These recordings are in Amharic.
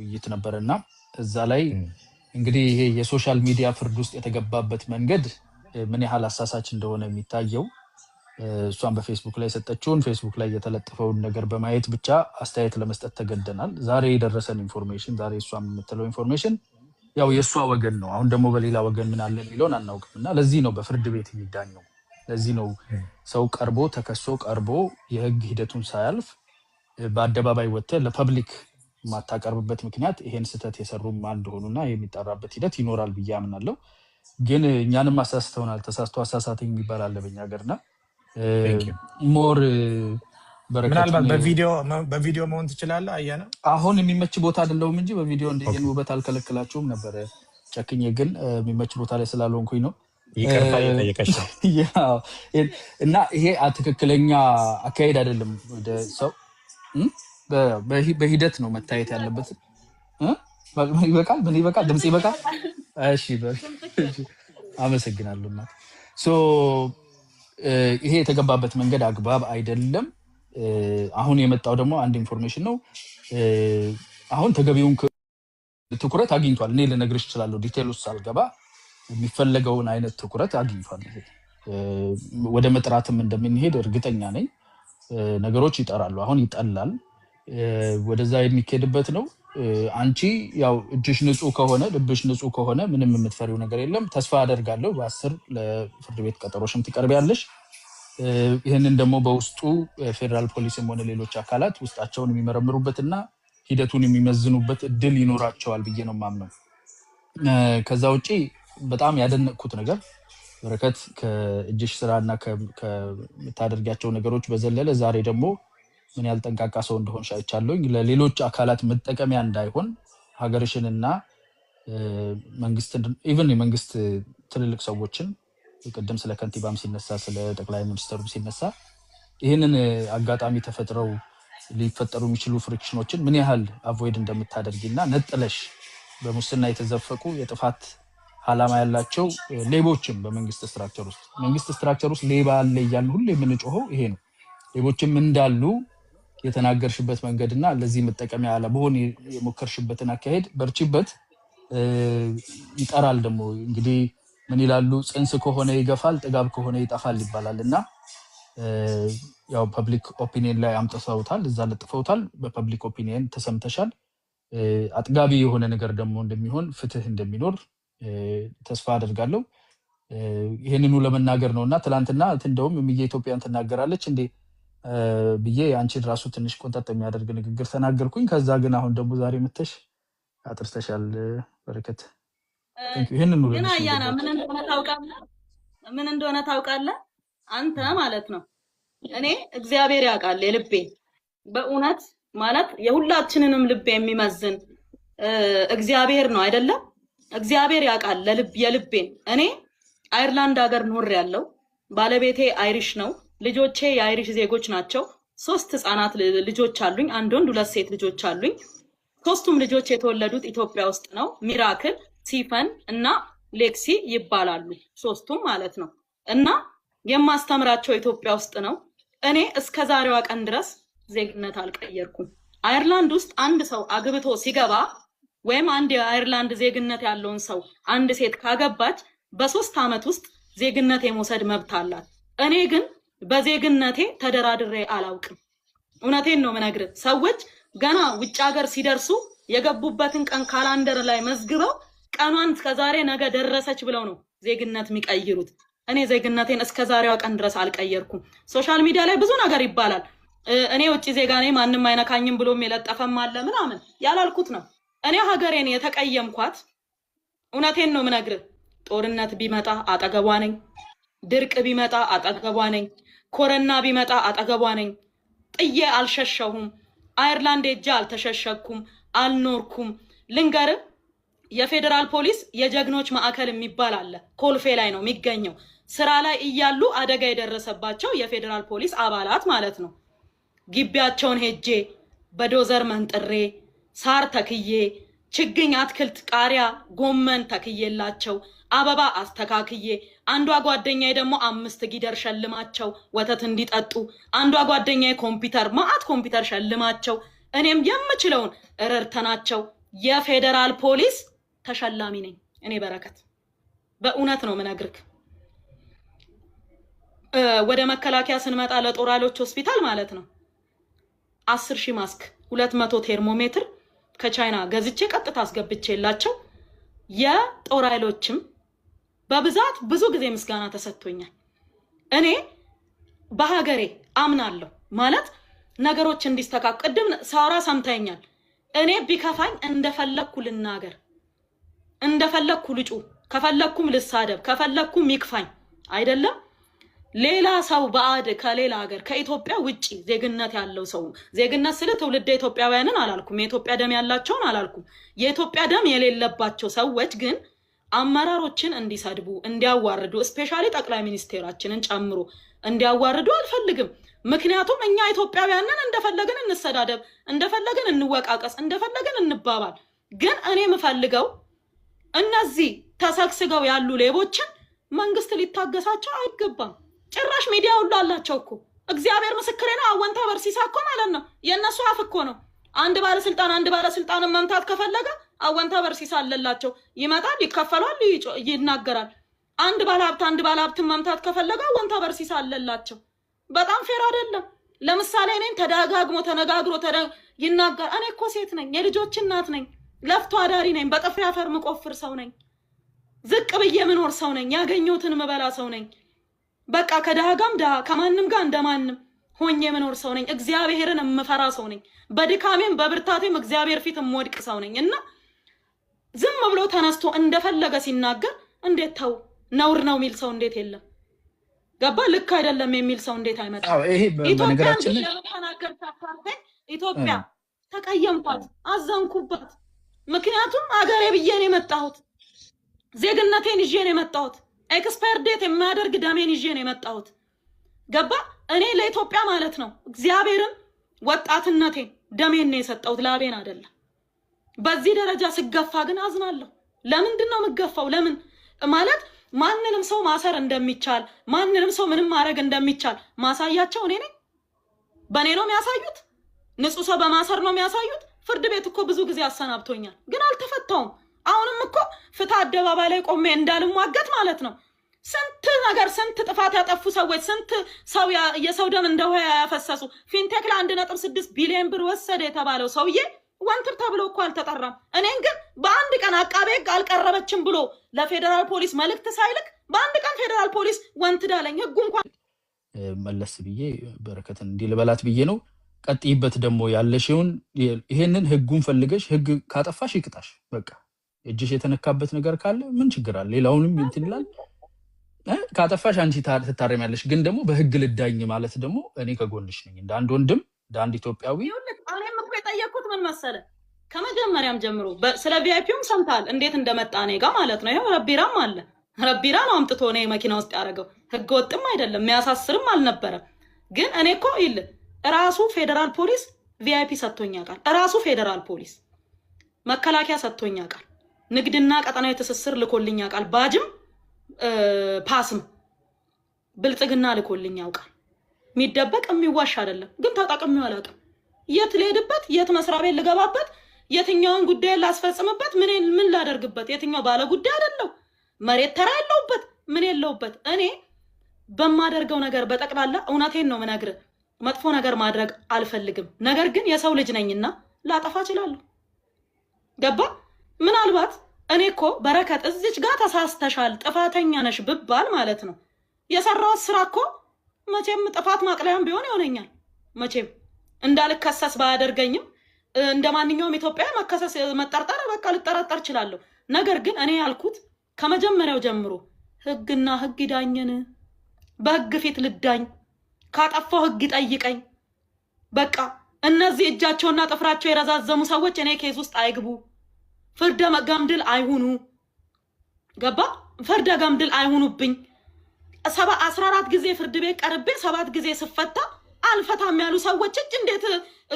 ውይይት ነበርና እዛ ላይ እንግዲህ ይሄ የሶሻል ሚዲያ ፍርድ ውስጥ የተገባበት መንገድ ምን ያህል አሳሳች እንደሆነ የሚታየው እሷን በፌስቡክ ላይ ሰጠችውን ፌስቡክ ላይ የተለጠፈውን ነገር በማየት ብቻ አስተያየት ለመስጠት ተገደናል። ዛሬ የደረሰን ኢንፎርሜሽን ዛሬ እሷም የምትለው ኢንፎርሜሽን ያው የእሷ ወገን ነው። አሁን ደግሞ በሌላ ወገን ምን አለ የሚለውን አናውቅምና ለዚህ ነው በፍርድ ቤት የሚዳኘው። ለዚህ ነው ሰው ቀርቦ ተከሶ ቀርቦ የህግ ሂደቱን ሳያልፍ በአደባባይ ወጥተህ ለፐብሊክ ማታቀርብበት ምክንያት ይሄን ስህተት የሰሩም እንደሆኑና የሚጣራበት ሂደት ይኖራል ብዬ አምናለሁ። ግን እኛንም አሳስተውናል። ተሳስቶ አሳሳተኝ የሚባል አለ በእኛ ሀገርና ሞር ምናልባት በቪዲዮ መሆን ትችላለህ። አያና አሁን የሚመች ቦታ አይደለሁም እንጂ በቪዲዮ እንደየን ውበት አልከለክላችሁም ነበር። ጨክኜ ግን የሚመች ቦታ ላይ ስላልሆንኩኝ ነው ይቅርታ እየጠየቀች ነው። እና ይሄ ትክክለኛ አካሄድ አይደለም። ወደ ሰው በሂደት ነው መታየት ያለበት። ይበቃል። ምን ይበቃል? ድምጽ ይበቃል። እሺ አመሰግናለሁ። ይሄ የተገባበት መንገድ አግባብ አይደለም። አሁን የመጣው ደግሞ አንድ ኢንፎርሜሽን ነው። አሁን ተገቢውን ትኩረት አግኝቷል። እኔ ልነግርሽ እችላለሁ ዲቴል ውስጥ ሳልገባ የሚፈለገውን አይነት ትኩረት አግኝቷል። ወደ መጥራትም እንደምንሄድ እርግጠኛ ነኝ። ነገሮች ይጠራሉ። አሁን ይጠላል። ወደዛ የሚኬድበት ነው። አንቺ ያው እጅሽ ንጹህ ከሆነ ልብሽ ንጹህ ከሆነ ምንም የምትፈሪው ነገር የለም። ተስፋ አደርጋለሁ በ10 ለፍርድ ቤት ቀጠሮሽም ትቀርቢያለሽ። ይህንን ደግሞ በውስጡ ፌደራል ፖሊስም ሆነ ሌሎች አካላት ውስጣቸውን የሚመረምሩበትና ሂደቱን የሚመዝኑበት እድል ይኖራቸዋል ብዬ ነው የማምነው። ከዛ ውጪ በጣም ያደነቅኩት ነገር በረከት ከእጅሽ ስራና ከምታደርጊያቸው ነገሮች በዘለለ ዛሬ ደግሞ ምን ያህል ጠንቃቃ ሰው እንደሆንሽ አይቻለሁኝ። ለሌሎች አካላት መጠቀሚያ እንዳይሆን ሀገርሽንና መንግስትን ኢቭን የመንግስት ትልልቅ ሰዎችን ቅድም ስለ ከንቲባም ሲነሳ ስለ ጠቅላይ ሚኒስትሩም ሲነሳ ይህንን አጋጣሚ ተፈጥረው ሊፈጠሩ የሚችሉ ፍሪክሽኖችን ምን ያህል አቮይድ እንደምታደርጊና ነጥለሽ በሙስና የተዘፈቁ የጥፋት ዓላማ ያላቸው ሌቦችም በመንግስት ስትራክቸር ውስጥ ሌባ አለ እያልን ሁሉ የምንጮኸው ይሄ ነው። ሌቦችም እንዳሉ የተናገርሽበት መንገድና ለዚህ መጠቀሚያ አለመሆን የሞከርሽበትን አካሄድ በርቺበት። ይጠራል ደግሞ እንግዲህ ምን ይላሉ? ጽንስ ከሆነ ይገፋል፣ ጥጋብ ከሆነ ይጠፋል ይባላልና ያው ፐብሊክ ኦፒኒየን ላይ አምጥተውታል፣ እዛ ለጥፈውታል። በፐብሊክ ኦፒኒየን ተሰምተሻል። አጥጋቢ የሆነ ነገር ደግሞ እንደሚሆን ፍትህ እንደሚኖር ተስፋ አደርጋለሁ። ይሄንኑ ለመናገር ነውና ትላንትና እንደውም የኢትዮጵያን ትናገራለች እንዴ ብዬ አንቺን ራሱ ትንሽ ቆንጠጥ የሚያደርግ ንግግር ተናገርኩኝ። ከዛ ግን አሁን ደግሞ ዛሬ መተሽ አጥርተሻል በረከት። ይሄንኑ ግን አያና ምን እንደሆነ ታውቃለህ አንተ ማለት ነው። እኔ እግዚአብሔር ያውቃል የልቤ በእውነት ማለት የሁላችንንም ልብ የሚመዝን እግዚአብሔር ነው አይደለም? እግዚአብሔር ያውቃል የልቤን። እኔ አይርላንድ ሀገር ኖሬያለሁ። ባለቤቴ አይሪሽ ነው። ልጆቼ የአይሪሽ ዜጎች ናቸው። 3 ህፃናት ልጆች አሉኝ። 1 ወንድ 2 ሴት ልጆች አሉኝ። 3ቱም ልጆች የተወለዱት ኢትዮጵያ ውስጥ ነው። ሚራክል፣ ሲፈን እና ሌክሲ ይባላሉ 3ቱም ማለት ነው። እና የማስተምራቸው ኢትዮጵያ ውስጥ ነው። እኔ እስከ ዛሬዋ ቀን ድረስ ዜግነት አልቀየርኩም። አይርላንድ ውስጥ አንድ ሰው አግብቶ ሲገባ ወይም አንድ የአይርላንድ ዜግነት ያለውን ሰው አንድ ሴት ካገባች በ3 ዓመት ውስጥ ዜግነት የመውሰድ መብት አላት። እኔ ግን በዜግነቴ ተደራድሬ አላውቅም። እውነቴን ነው የምነግርህ። ሰዎች ገና ውጭ ሀገር ሲደርሱ የገቡበትን ቀን ካላንደር ላይ መዝግበው ቀኗን እስከዛሬ ነገ ደረሰች ብለው ነው ዜግነት የሚቀይሩት። እኔ ዜግነቴን እስከዛሬዋ ቀን ድረስ አልቀየርኩም። ሶሻል ሚዲያ ላይ ብዙ ነገር ይባላል። እኔ ውጭ ዜጋ ነኝ ማንንም አይነካኝም ብሎም የለጠፈም አለ ምናምን ያላልኩት ነው። እኔ ሀገሬን የተቀየምኳት እውነቴን ነው የምነግርህ። ጦርነት ቢመጣ አጠገቧ ነኝ። ድርቅ ቢመጣ አጠገቧ ነኝ። ኮረና ቢመጣ አጠገቧ ነኝ። ጥዬ አልሸሸሁም። አይርላንድ ሄጄ አልተሸሸኩም፣ አልኖርኩም። ልንገርህ የፌደራል ፖሊስ የጀግኖች ማዕከል የሚባል አለ። ኮልፌ ላይ ነው የሚገኘው። ስራ ላይ እያሉ አደጋ የደረሰባቸው የፌደራል ፖሊስ አባላት ማለት ነው። ግቢያቸውን ሄጄ በዶዘር መንጥሬ ሳር ተክዬ ችግኝ፣ አትክልት፣ ቃሪያ፣ ጎመን ተክዬላቸው አበባ አስተካክዬ አንዷ ጓደኛዬ ደግሞ 5 ጊደር ሸልማቸው ወተት እንዲጠጡ፣ አንዷ ጓደኛዬ ኮምፒውተር ማአት ኮምፒውተር ሸልማቸው እኔም የምችለውን ረድተናቸው የፌደራል ፖሊስ ተሸላሚ ነኝ እኔ በረከት በእውነት ነው ምነግርክ ወደ መከላከያ ስንመጣ ለጦር ኃይሎች ሆስፒታል ማለት ነው 10,000 ማስክ 200 ቴርሞሜትር ከቻይና ገዝቼ ቀጥታ አስገብቼላቸው የጦር ኃይሎችም በብዛት ብዙ ጊዜ ምስጋና ተሰጥቶኛል እኔ በሀገሬ አምናለሁ ማለት ነገሮች እንዲስተካከሉ ቅድም ሳውራ ሰምተኛል እኔ ቢከፋኝ እንደፈለኩ ልናገር እንደፈለኩ ልጩ ከፈለኩም ልሳደብ ከፈለኩም ይክፋኝ አይደለም ሌላ ሰው ባዕድ ከሌላ ሀገር ከኢትዮጵያ ውጪ ዜግነት ያለው ሰው ዜግነት ስለ ትውልደ ኢትዮጵያውያንን አላልኩም የኢትዮጵያ ደም ያላቸውን አላልኩም የኢትዮጵያ ደም የሌለባቸው ሰዎች ግን አመራሮችን እንዲሰድቡ እንዲያዋርዱ ስፔሻሊ ጠቅላይ ሚኒስቴራችንን ጨምሮ እንዲያዋርዱ አልፈልግም ምክንያቱም እኛ ኢትዮጵያውያንን እንደፈለግን እንሰዳደብ እንደፈለግን እንወቃቀስ እንደፈለግን እንባባል ግን እኔ ምፈልገው እነዚህ ተሰክስገው ያሉ ሌቦችን መንግስት ሊታገሳቸው አይገባም ጭራሽ ሚዲያ ሁሉ አላቸው እኮ እግዚአብሔር ምስክሬ ነው አወንታ በርሲሳ እኮ ማለት ነው የነሱ አፍ እኮ ነው አንድ ባለስልጣን መምታት ከፈለገ አወንታ በርሲሳ አለላቸው ይመጣል ይከፈላል ይናገራል አንድ ባለሀብት መምታት ከፈለገ አወንታ በርሲሳ አለላቸው በጣም ፌር አይደለም ለምሳሌ እኔን ተዳጋግሞ ተነጋግሮ ይናገር እኔ እኮ ሴት ነኝ የልጆች እናት ነኝ ለፍቶ አዳሪ ነኝ በጥፍሬ አፈር ምቆፍር ሰው ነኝ ዝቅ ብዬ ምኖር ሰው ነኝ ያገኘሁትን ምበላ ሰው ነኝ በቃ ከዳጋም ከማንም ጋር እንደማንም ሆኜ ምኖር ሰው ነኝ እግዚአብሔርን እምፈራ ሰው ነኝ በድካሜም በብርታቴም እግዚአብሔር ፊት እምወድቅ ሰው ነኝ እና ዝም ብሎ ተነስቶ እንደፈለገ ሲናገር እንዴት ተው ነውር ነው የሚል ሰው እንዴት የለም ገባ ልክ አይደለም የሚል ሰው እንዴት አይመጣ ይሄ በነገራችን ኢትዮጵያ ተቀየምኳት አዘንኩባት ምክንያቱም አገሬ ብዬ ነው የመጣሁት ዜግነቴን ይዤ ነው የመጣሁት ኤክስፓየር ዴት የማያደርግ ደሜን ይዤ ነው የመጣሁት ገባ እኔ ለኢትዮጵያ ማለት ነው እግዚአብሔርን ወጣትነቴን ደሜን ነው የሰጠሁት ላቤን አይደለም በዚህ ደረጃ ስገፋ ግን አዝናለሁ ለምንድን ነው የምገፋው ለምን ማለት ማንንም ሰው ማሰር እንደሚቻል ማንንም ሰው ምንም ማድረግ እንደሚቻል ማሳያቸው እኔ ነኝ በኔ ነው የሚያሳዩት ንጹህ ሰው በማሰር ነው የሚያሳዩት ፍርድ ቤት እኮ ብዙ ጊዜ አሰናብቶኛል ግን አልተፈታውም አሁንም እኮ ፍትህ አደባባይ ላይ ቆሜ እንዳልሟገት ማለት ነው ስንት ነገር ስንት ጥፋት ያጠፉ ሰዎች ስንት ሰው የሰው ደም እንደው ያፈሰሱ ፊንቴክ ለ1.6 ቢሊዮን ብር ወሰደ የተባለው ሰውዬ ወንትር ተብሎ እኮ አልተጠራም እኔን ግን በአንድ ቀን አቃቤ ሕግ አልቀረበችም ብሎ ለፌደራል ፖሊስ መልእክት ሳይልክ በአንድ ቀን ፌደራል ፖሊስ ወንትር አለኝ ህጉ እንኳን መለስ ብዬ በረከትን እንዲልበላት ብዬ ነው ቀጥይበት ደግሞ ያለሽውን ይሄንን ህጉን ፈልገሽ ህግ ካጠፋሽ ይቅጣሽ በቃ እጅሽ የተነካበት ነገር ካለ ምን ችግር አለ ሌላውንም እንትን ይላል ካጠፋሽ አንቺ ትታረሚያለሽ ግን ደግሞ በህግ ልዳኝ ማለት ደግሞ እኔ ከጎንሽ ነኝ እንደ አንድ ወንድም እንደ አንድ ኢትዮጵያዊ እኔም እኮ የጠየኩት ምን መሰለ ከመጀመሪያም ጀምሮ ስለ ቪአይፒውም ሰምታል እንዴት እንደመጣ እኔ ጋር ማለት ነው ይሄው ረቢራም አለ ረቢራ ነው አምጥቶ እኔ መኪና ውስጥ ያደረገው ህገ ወጥም አይደለም የሚያሳስርም አልነበረም ግን እኔ እኮ ይል ራሱ ፌደራል ፖሊስ ቪአይፒ ሰጥቶኛ ቃል ራሱ ፌደራል ፖሊስ መከላከያ ሰጥቶኛ ቃል ንግድና ቀጠናዊ ትስስር ልኮልኛ ቃል ባጅም ፓስም ብልጽግና ልኮልኛ ቃል የሚደበቅ የሚዋሽ አይደለም ግን ተጠቅሜው አላውቅም የት ልሄድበት የት መስሪያ ቤት ልገባበት የትኛውን ጉዳይ ላስፈጽምበት ምን ላደርግበት የትኛው ባለ ጉዳይ አይደለም መሬት ተራ ያለውበት ምን የለውበት እኔ በማደርገው ነገር በጠቅላላ እውነቴን ነው ምነግር መጥፎ ነገር ማድረግ አልፈልግም ነገር ግን የሰው ልጅ ነኝና ላጠፋ እችላለሁ ገባ ምናልባት እኔ እኮ በረከት እዚች ጋር ተሳስተሻል ጥፋተኛ ነሽ ብባል ማለት ነው የሰራው ስራ እኮ መቼም ጥፋት ማቅለያም ቢሆን ይሆነኛል መቼም እንዳልከሰስ ባያደርገኝም እንደማንኛውም ኢትዮጵያ መከሰስ መጠርጠር በቃ ልጠረጠር እችላለሁ ነገር ግን እኔ ያልኩት ከመጀመሪያው ጀምሮ ህግና ህግ ይዳኘን በህግ ፊት ልዳኝ ካጠፋው ህግ ይጠይቀኝ በቃ እነዚህ እጃቸውና ጥፍራቸው የረዛዘሙ ሰዎች እኔ ኬዝ ውስጥ አይግቡ ፍርደ ገምድል አይሁኑ ገባ ፍርደ ገምድል አይሁኑብኝ 14 ጊዜ ፍርድ ቤት ቀርቤ 7 ጊዜ ስፈታ አልፈታም ያሉ ሰዎች እጅ እንዴት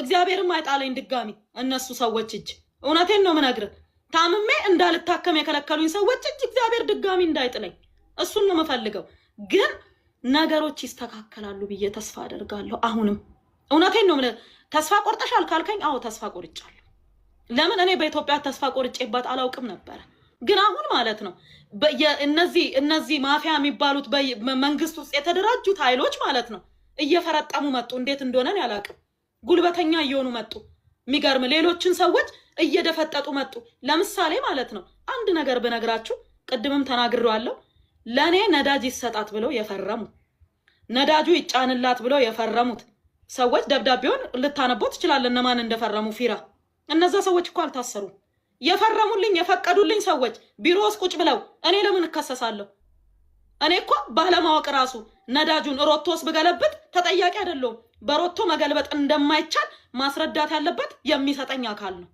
እግዚአብሔርም አይጣለኝ ድጋሚ እነሱ ሰዎች እጅ እውነቴን ነው ምነግር ታምሜ እንዳልታከም የከለከሉኝ ሰዎች እጅ እግዚአብሔር ድጋሚ እንዳይጥለኝ እሱን ነው መፈልገው ግን ነገሮች ይስተካከላሉ ብዬ ተስፋ አደርጋለሁ አሁንም እውነቴን ነው ተስፋ ቆርጠሻል ካልከኝ አዎ ተስፋ ቆርጫለሁ ለምን እኔ በኢትዮጵያ ተስፋ ቆርጬባት አላውቅም ነበር። ግን አሁን ማለት ነው እነዚህ ማፊያ የሚባሉት በመንግስት ውስጥ የተደራጁት ኃይሎች ማለት ነው እየፈረጠሙ መጡ። እንዴት እንደሆነ ያላቅም ጉልበተኛ እየሆኑ መጡ። የሚገርም ሌሎችን ሰዎች እየደፈጠጡ መጡ። ለምሳሌ ማለት ነው አንድ ነገር ብነግራችሁ ቅድምም ተናግሬዋለሁ። ለኔ ነዳጅ ይሰጣት ብለው የፈረሙ ነዳጁ ይጫንላት ብለው የፈረሙት ሰዎች ደብዳቤውን ልታነቦት ይችላል እነማን እንደፈረሙ ፊራ። እነዛ ሰዎች እኮ አልታሰሩም። የፈረሙልኝ የፈቀዱልኝ ሰዎች ቢሮ ውስጥ ቁጭ ብለው እኔ ለምን እከሰሳለሁ? እኔ እኮ ባለማወቅ ራሱ ነዳጁን ሮቶስ ብገለብጥ ተጠያቂ አይደለሁም። በሮቶ መገልበጥ እንደማይቻል ማስረዳት ያለበት የሚሰጠኝ አካል ነው።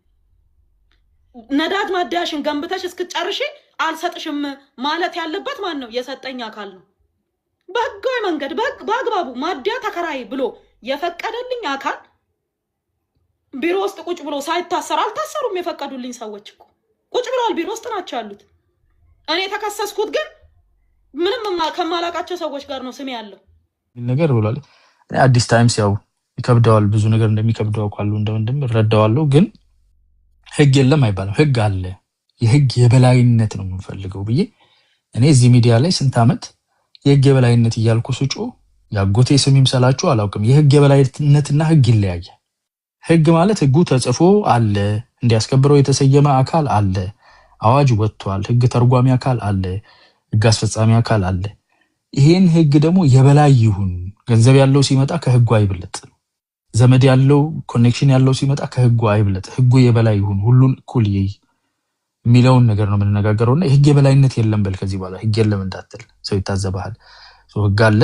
ነዳጅ ማደያሽን ገንብተሽ እስክጨርሺ አልሰጥሽም ማለት ያለበት ማን ነው? የሰጠኝ አካል ነው። በህጋዊ መንገድ በአግባቡ ማደያ ተከራይ ብሎ የፈቀደልኝ አካል ቢሮ ውስጥ ቁጭ ብሎ ሳይታሰር አልታሰሩም። የፈቀዱልኝ ሰዎች እኮ ቁጭ ብለዋል፣ ቢሮ ውስጥ ናቸው ያሉት። እኔ የተከሰስኩት ግን ምንም ከማላቃቸው ሰዎች ጋር ነው ስሜ ያለው ነገር ብሏል። አዲስ ታይምስ ያው ይከብደዋል፣ ብዙ ነገር እንደሚከብደው አውቃለሁ፣ እንደምንድም እረዳዋለሁ። ግን ህግ የለም አይባልም፣ ህግ አለ። የህግ የበላይነት ነው የምንፈልገው ብዬ እኔ እዚህ ሚዲያ ላይ ስንት ዓመት የህግ የበላይነት እያልኩ ስጮ ያጎቴ ስም ይምሰላችሁ አላውቅም። የህግ የበላይነትና ህግ ይለያያል። ህግ ማለት ህጉ ተጽፎ አለ፣ እንዲያስከብረው የተሰየመ አካል አለ፣ አዋጅ ወጥቷል፣ ህግ ተርጓሚ አካል አለ፣ ህግ አስፈጻሚ አካል አለ። ይሄን ህግ ደግሞ የበላይ ይሁን። ገንዘብ ያለው ሲመጣ ከህጉ አይብለጥ፣ ዘመድ ያለው ኮኔክሽን ያለው ሲመጣ ከህጉ አይብለጥ። ህጉ የበላይ ይሁን፣ ሁሉን እኩል የሚለውን ነገር ነው የምንነጋገረውና የህግ የበላይነት የለም በል ከዚህ በኋላ ህግ የለም እንዳትል ሰው ይታዘባል። ህግ አለ፣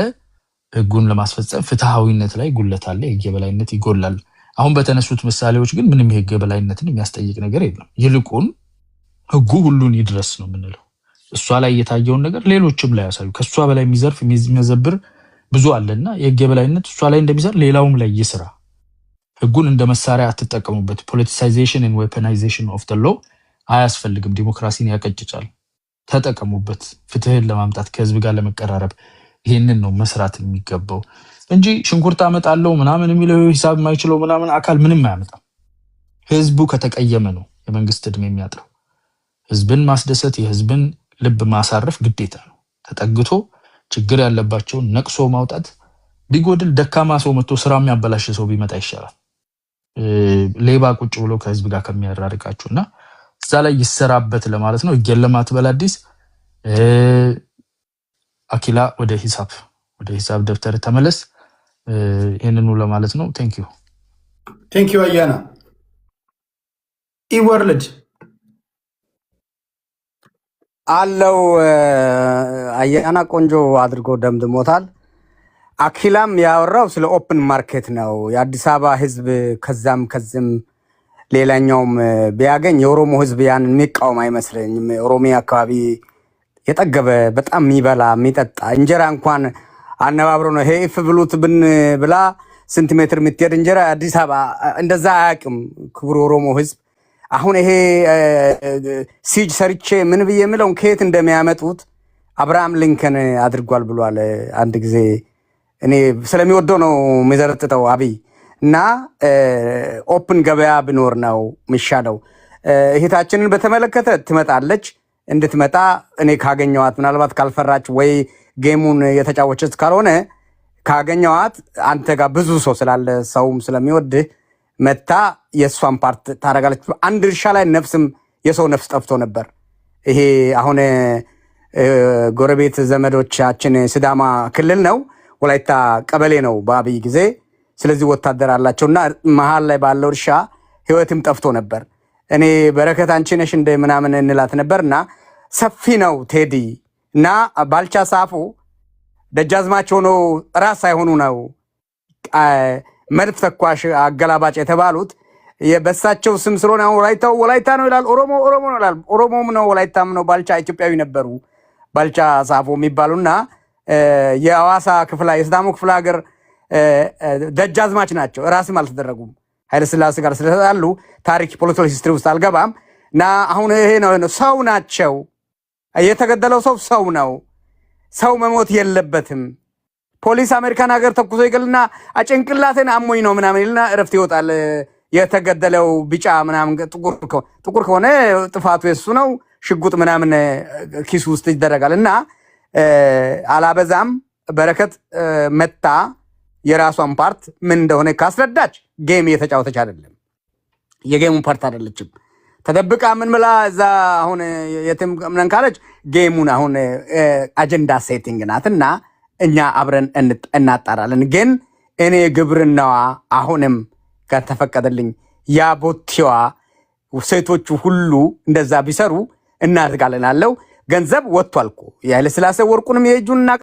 ህጉን ለማስፈጸም ፍትሃዊነት ላይ ጉለት አለ፣ የህግ የበላይነት ይጎላል። አሁን በተነሱት ምሳሌዎች ግን ምንም የህግ የበላይነትን የሚያስጠይቅ ነገር የለም። ይልቁን ህጉ ሁሉን ይድረስ ነው የምንለው። እሷ ላይ የታየውን ነገር ሌሎችም ላይ ያሳዩ። ከሷ በላይ የሚዘርፍ የሚመዘብር ብዙ አለና የህግ የበላይነት እሷ ላይ እንደሚሰራ ሌላውም ላይ ይስራ። ህጉን እንደ መሳሪያ አትጠቀሙበት። ፖለቲሳይዜሽን ኤንድ ዌፐናይዜሽን ኦፍ ዘ ሎው አያስፈልግም። ዲሞክራሲን ያቀጭጫል። ተጠቀሙበት። ፍትህን ለማምጣት ከህዝብ ጋር ለመቀራረብ ይሄንን ነው መስራት የሚገባው እንጂ ሽንኩርት አመጣለው ምናምን የሚለው ሂሳብ የማይችለው ምናምን አካል ምንም አያመጣም። ህዝቡ ከተቀየመ ነው የመንግስት እድሜ የሚያጥረው። ህዝብን ማስደሰት የህዝብን ልብ ማሳረፍ ግዴታ ነው። ተጠግቶ ችግር ያለባቸውን ነቅሶ ማውጣት ቢጎድል ደካማ ሰው መጥቶ ስራ የሚያበላሽ ሰው ቢመጣ ይሻላል። ሌባ ቁጭ ብሎ ከህዝብ ጋር ከሚያራርቃችሁና እዛ ላይ ይሰራበት ለማለት ነው። እየለማት በላዲስ አኪላ ወደ ሂሳብ ደብተር ተመለስ። ይሄንኑ ለማለት ነው። ቴንክ ዩ አያና ኢወርልድ አለው አያና ቆንጆ አድርጎ ደምድሞታል። አኪላም ያወራው ስለ ኦፕን ማርኬት ነው። የአዲስ አበባ ህዝብ ከዛም ከዝም ሌላኛውም ቢያገኝ የኦሮሞ ህዝብ ያን የሚቃወም አይመስለኝም። ኦሮሚያ አካባቢ የጠገበ በጣም የሚበላ የሚጠጣ እንጀራ እንኳን አነባብሮ ነው። ሄፍ ብሉት ብን ብላ ስንት ሜትር የምትሄድ እንጀራ አዲስ አበባ እንደዛ አያውቅም ክቡር ኦሮሞ ህዝብ። አሁን ይሄ ሲጅ ሰርቼ ምን ብዬ የምለውን ከየት እንደሚያመጡት አብርሃም ሊንከን አድርጓል ብሏል አንድ ጊዜ። እኔ ስለሚወደው ነው የሚዘረጥጠው አብይ እና ኦፕን ገበያ ብኖር ነው የሚሻለው። እህታችንን በተመለከተ ትመጣለች። እንድትመጣ እኔ ካገኘዋት ምናልባት ካልፈራች ወይ ጌሙን የተጫወቸት ካልሆነ ካገኘዋት አንተ ጋር ብዙ ሰው ስላለ ሰውም ስለሚወድህ መታ የእሷን ፓርት ታደርጋለች። አንድ እርሻ ላይ ነፍስም የሰው ነፍስ ጠፍቶ ነበር። ይሄ አሁን ጎረቤት ዘመዶቻችን ሲዳማ ክልል ነው፣ ወላይታ ቀበሌ ነው በአብይ ጊዜ። ስለዚህ ወታደር አላቸውና መሀል ላይ ባለው እርሻ ህይወትም ጠፍቶ ነበር። እኔ በረከት አንቺ ነሽ እንደ ምናምን እንላት ነበርና ሰፊ ነው ቴዲ እና ባልቻ ሳፉ ደጃዝማች ሆኖ ራስ ሳይሆኑ ነው መድፍ ተኳሽ አገላባጭ የተባሉት። በሳቸው ስም ስለሆነ ወላይታ ነው ይላል፣ ኦሮሞ ነው ይላል። ኦሮሞም ነው ወላይታም ነው። ባልቻ ኢትዮጵያዊ ነበሩ ባልቻ ሳፉ የሚባሉና የአዋሳ ክፍላ የሲዳሞ ክፍለ ሀገር ደጃዝማች ናቸው። ራስም አልተደረጉም። ኃይለሥላሴ ጋር ስለተጣሉ ታሪክ ፖለቲካል ሂስትሪ ውስጥ አልገባም እና አሁን ይሄ ነው ሰው ናቸው። የተገደለው ሰው ነው። ሰው መሞት የለበትም። ፖሊስ አሜሪካን ሀገር ተኩሶ ይገልና ጭንቅላቴን አሞኝ ነው ምናምን ይልና እረፍት ይወጣል። የተገደለው ቢጫ ምናምን ጥቁር ከሆነ ጥፋቱ የሱ ነው። ሽጉጥ ምናምን ኪሱ ውስጥ ይደረጋል እና አላበዛም። በረከት መታ የራሷን ፓርት ምን እንደሆነ ካስረዳች ጌም እየተጫወተች አይደለም፣ የጌሙን ፓርት አይደለችም። ተደብቃ ምን ብላ እዛ አሁን የትም ምንን ካለች ጌሙን አሁን አጀንዳ ሴቲንግ ናትና እኛ አብረን እናጣራለን። ግን እኔ ግብርናዋ አሁንም ከተፈቀደልኝ ያ ቦቲዋ ሴቶቹ ሁሉ እንደዛ ቢሰሩ እናድርጋለን አለው። ገንዘብ ወጥቷል እኮ የኃይለ ሥላሴ ወርቁንም የእጁን